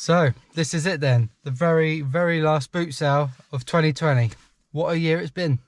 So this is it then, the very last boot sale of 2020. What a year it's been.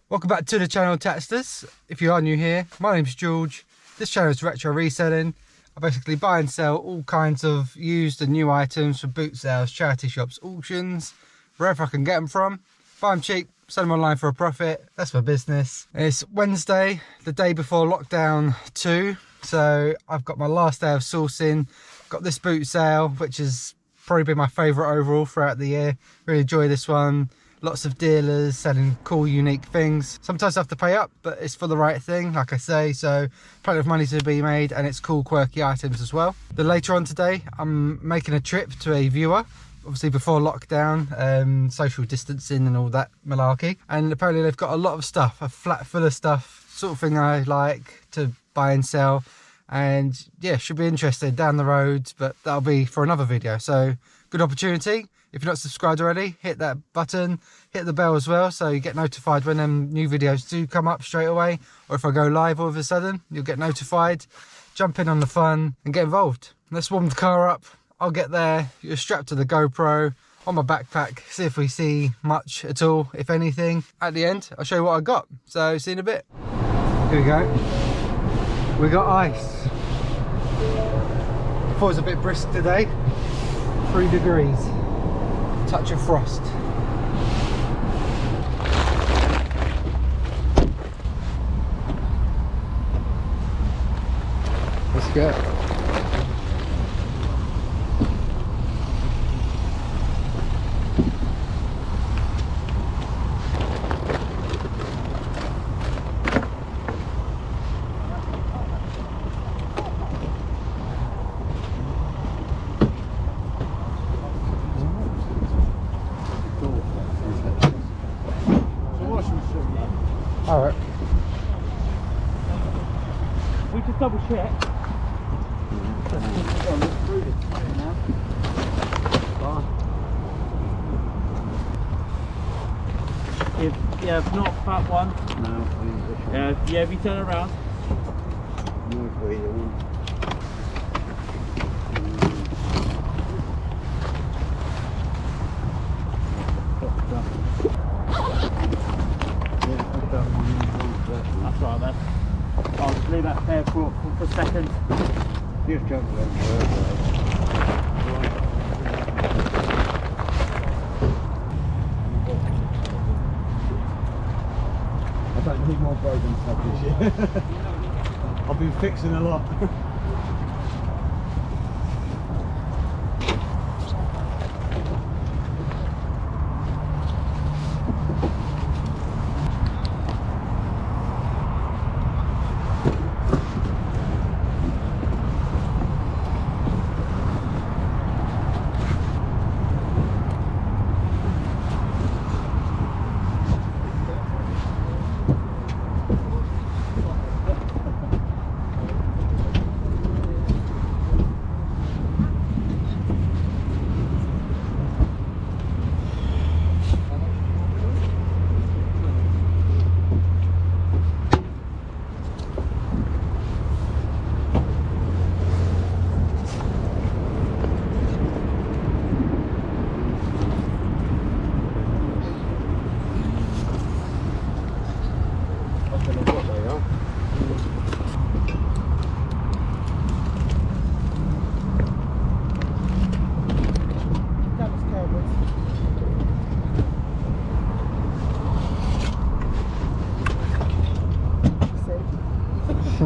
Welcome back to the channel, Tatsters. If you are new here, my name's George. This channel is retro reselling. I basically buy and sell all kinds of used and new items from boot sales, charity shops, auctions, wherever I can get them from. Buy them cheap, sell them online for a profit. That's my business. It's Wednesday, the day before lockdown 2. So I've got my last day of sourcing. Got this boot sale, which has probably been my favourite overall throughout the year. Really enjoy this one. Lots of dealers selling cool, unique things. Sometimes I have to pay up, but it's for the right thing, like I say. So plenty of money to be made, and it's cool, quirky items as well. Then later on today, I'm making a trip to a viewer. Obviously before lockdown, social distancing and all that malarkey. And apparently they've got a lot of stuff, a flat full of stuff, sort of thing I like to buy and sell. And yeah, should be interesting down the road, but that'll be for another video. So good opportunity. If you're not subscribed already, hit that button, hit the bell as well, so you get notified when them new videos do come up straight away. Or if I go live all of a sudden, you'll get notified. Jump in on the fun and get involved. Let's warm the car up. I'll get there, you're strapped to the GoPro, on my backpack, see if we see much at all, if anything. At the end, I'll show you what I got. So, see you in a bit. Here we go. We got ice. Thought it was a bit brisk today. 3 degrees. Touch of frost. Let's go. Alright. We just double check. If not that one. No. Yeah, if you turn around. That's right then. I'll just leave that there for a second. Just jump around. I don't need more broken stuff this year. I've been fixing a lot.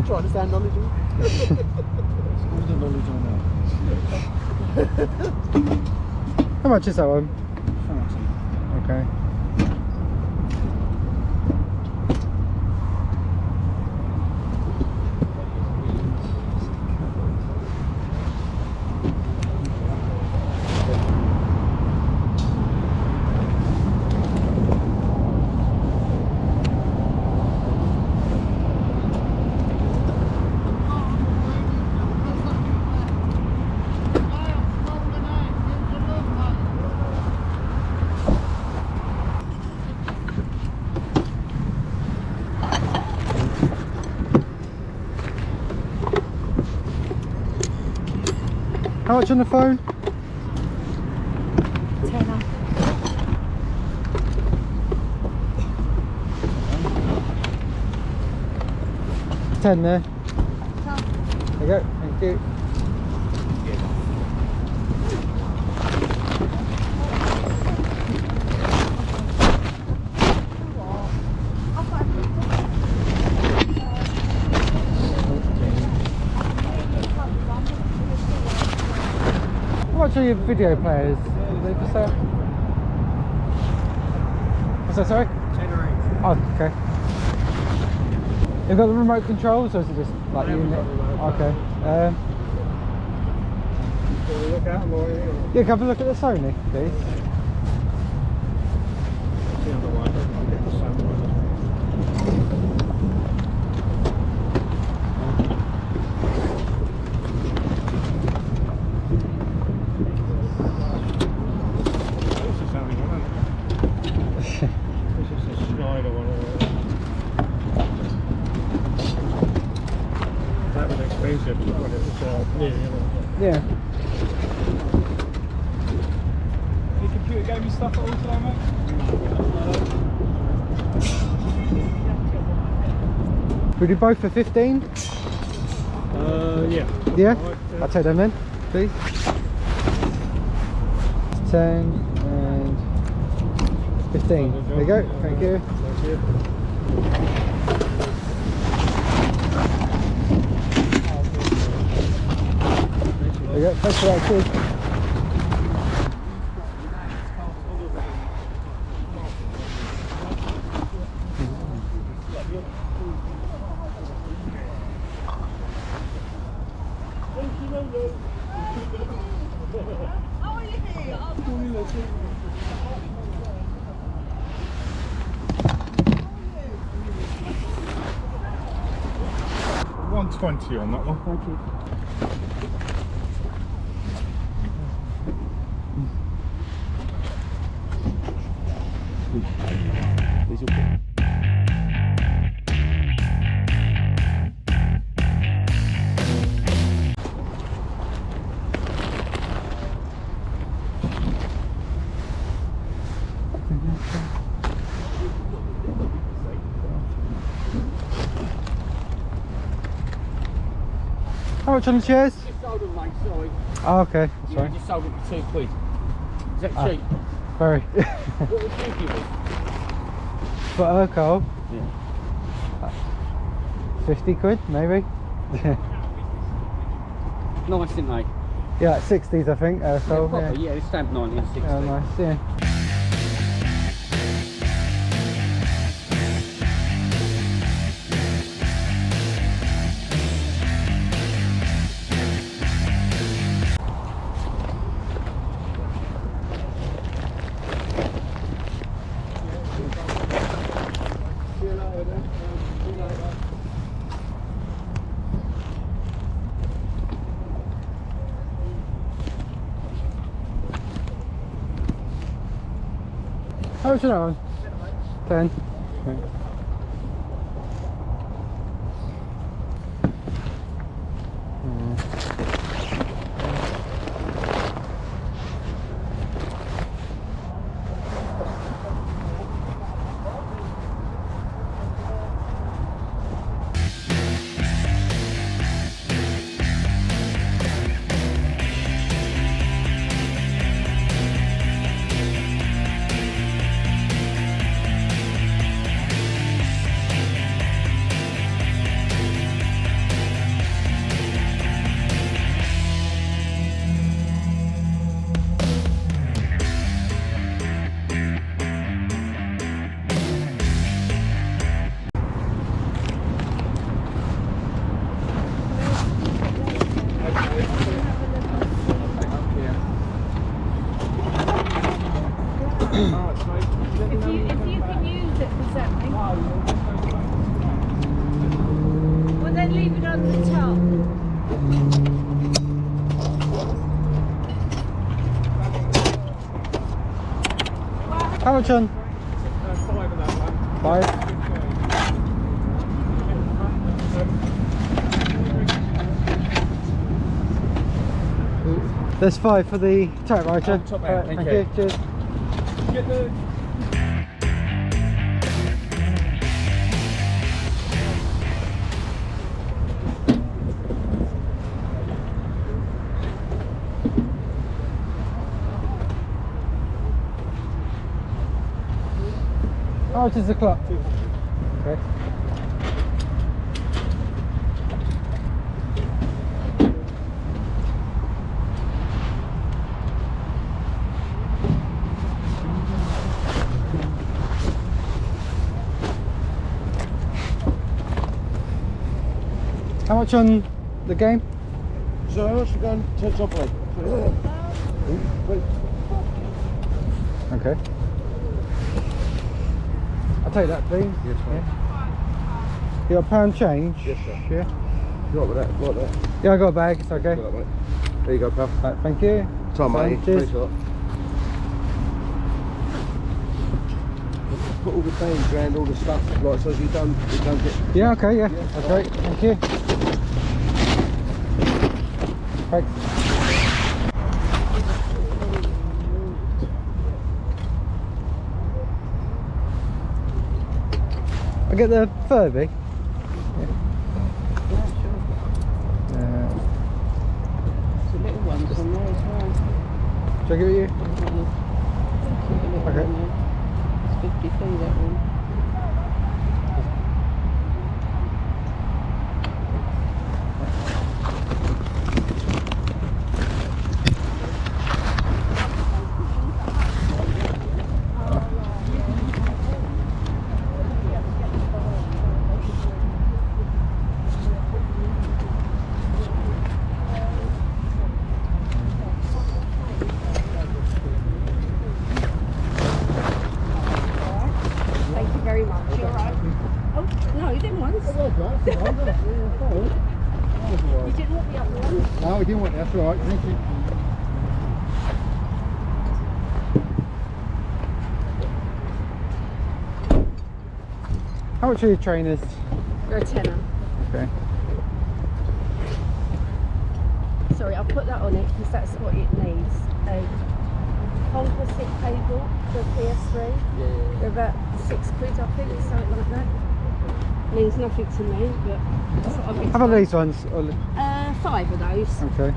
Trying to sound knowledgeable. All the knowledge I know. How much is that one? 40. Okay. How much on the phone? Tenner. 10 there. There you go, thank you. How much are your video players? Are they for sale? What's that, sorry? Oh, okay. You've got the remote controls, or is it just like unit? Okay. Look out more here. Yeah, can I have a look at the Sony, please? The other one. I'll get the same one. This is only one, isn't it? This is the slider one. That was expensive when it was new, you know. Yeah. Any computer gaming stuff at all today, mate? We do both for 15? Yeah. Yeah? Alright, I'll take them then, please. 10 and 15. There you go, thank you. Thank you. There you go, thanks for that, cheers. $120 on that one. Thank you. How much on the chairs? Just sold them, mate, sorry. Oh, okay, that's Yeah, right. just sold it for £2. Is that cheap? Very. What would you give it? For Urkel, Yeah. 50 quid, maybe? Nice, didn't they? Yeah, like 60s, I think, Urkel. Proper, yeah, it's stamped 1960. Oh, nice, yeah. How much is that one? 10. Right. If you can use it for something, well then leave it on the top. How much on? 5 of that one. 5? There's 5 for the typewriter. Oh, top man, Alright, thank you. you. Cheers. Get the... How much is the clock? Okay. How much on the game? So how much you going to top play? Okay. I'll take that, please. Yes, mate. You got £1 change? Yes, sir. Yeah. Right with that, like that. Yeah, I got a bag. It's okay. Got that, mate. There you go, pal. Right, thank you. Tom, mate. Cheers. Thanks a lot. Put all the bands around all the stuff, like so you don't get. Yeah. Okay. Yeah. That's great. Thank you. Thanks. I get the Furby. There's a little ones on there as well. Should I give it you? Okay. Okay. It's 50p that one. Thank you very much. You're right. Oh, no, you didn't once. You didn't want the other one. No, we didn't want that. That's all right. Thank you. How much are your trainers? They're a tenner. Okay. Sorry, I'll put that on it because that's what it needs. A composite cable for PS3. They're about £6, I think, something like that. Means nothing to me, but that's what I've been How about told. these ones? 5 of those. Okay.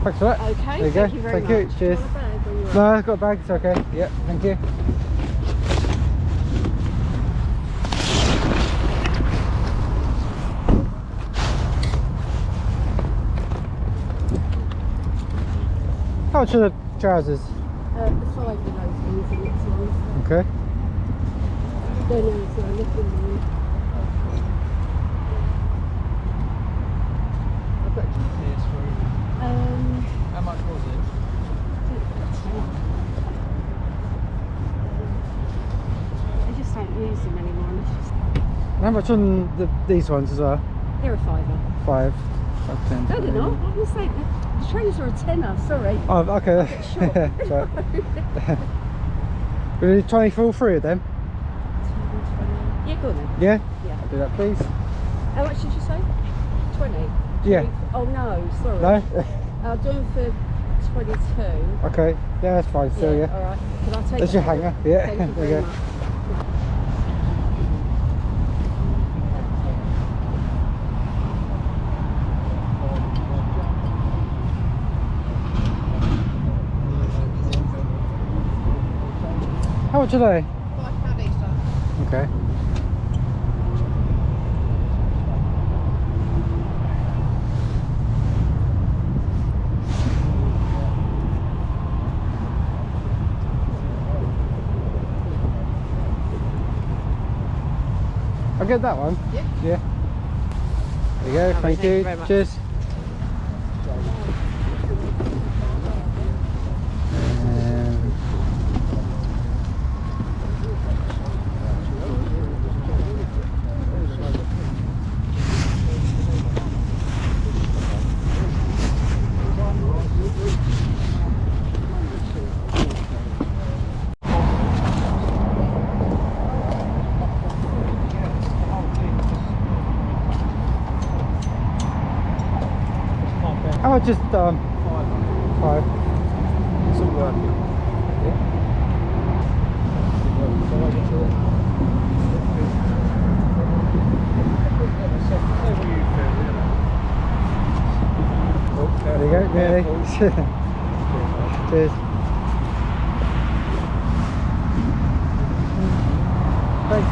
Thanks for that. Okay, There you thank go. you very Thank much. you. Cheers. Do you want a bag or you No, I've got a bag. It's okay. Yeah. Thank you. How much are the trousers? The 5 of those ones and it's ones. Okay. Then there's nothing new. I've got How much was it? I just don't use them anymore. It's just, How much on these ones as well? they're a £5. 5. 10. No, they're not. I'm just saying, the trainers are a tenner, sorry. Oh, okay. Sure. Sorry. Will you try for all 3 of them? Yeah, go on then. Yeah? Yeah. I'll do that, please. How much did you say? 20? Yeah. Oh no, sorry. No? I'll do them for 22. Okay. Yeah, that's fine. Still, yeah. Alright. Can I take There's that your one? hanger. Yeah. Thank you There very you go. much. How much are they? £5 each time. Okay. I'll get that one. Yeah. Yeah. There you go. Lovely, Thank you. very much. Cheers. How much is 5 5. It's all working. There you go, nearly. Cheers. Thanks.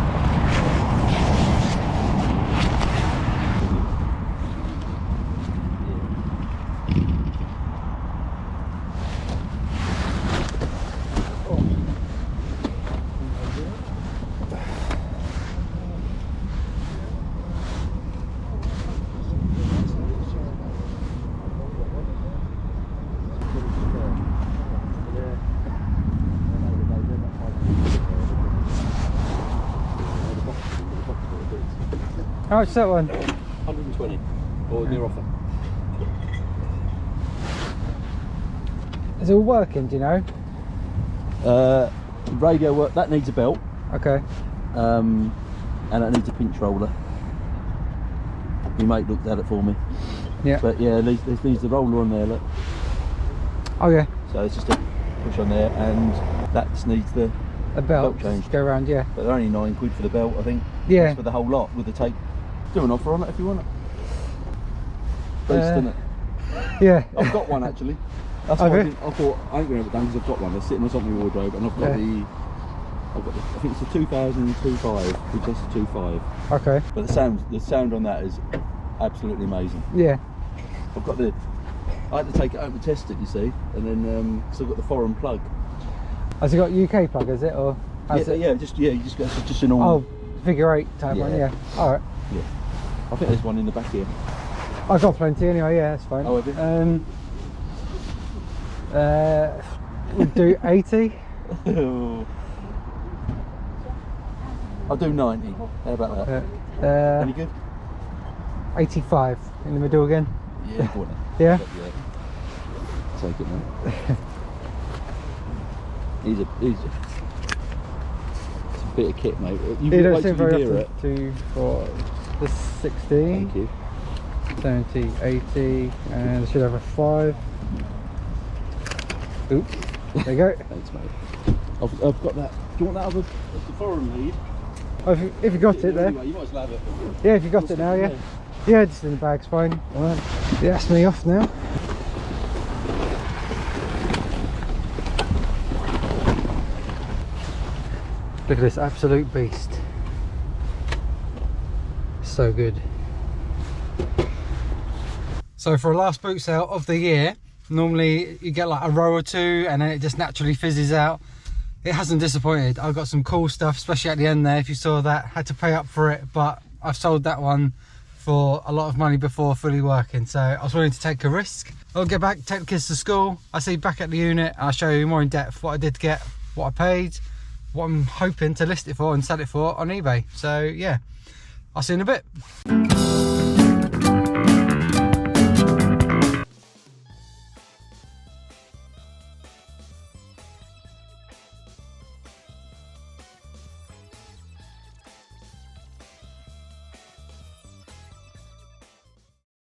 How much is that one? 120, or near offer. Is it all working, do you know? Radio work, that needs a belt, Okay. and that needs a pinch roller. My mate looked at it for me. Yeah. But yeah, there's the roller on there, look. Oh yeah. So it's just a push on there, and that just needs the A belt change. Go around, yeah. But they're only £9 for the belt, I think. Yeah. That's for the whole lot with the tape. Do an offer on it if you want it. Beast, isn't it? Yeah. I've got one actually. That's Okay. why I thought I ain't going to have it done because I've got one. They're sitting on something wardrobe, and I've got Yeah. I think it's a 2002.5, which is a 2.5. Okay. But the sound on that is absolutely amazing. Yeah. I've got I had to take it home and test it, you see, and then so I've got the foreign plug. Has it got UK plug, is it? Or has it? Yeah, you just go just a normal. Oh, figure 8 type one, yeah. Alright. Yeah. I think there's one in the back here. I've got plenty anyway, yeah, that's fine. Oh, have you? We'll do 80. I'll do 90. How about that? Any good? 85 in the middle again. Yeah, go on then. Yeah? Take it, man. He's a it's a bit of kit, mate. You You don't wait see till it you very hear often. it. 2, 4, the 16, Thank you. 70, 80, and I should have a 5. Oops, there you go. Thanks, mate. I've got that. Do you want that other? That's the foreign lead. Oh, if you got it there. Anyway, you might as well have it. Yeah, if you got it now, yeah. Yeah, just in the bag's fine. Alright. Yeah, that's me off now. Look at this absolute beast. So good. So for a last boot sale of the year, normally you get like a row or two and then it just naturally fizzes out. It hasn't disappointed. I've got some cool stuff, especially at the end there. If you saw that, had to pay up for it, but I've sold that one for a lot of money before fully working, so I was willing to take a risk. I'll get back, take the kids to school. I see you back at the unit. I'll show you more in depth what I did get, what I paid, what I'm hoping to list it for and sell it for on eBay. So yeah, I'll see you in a bit.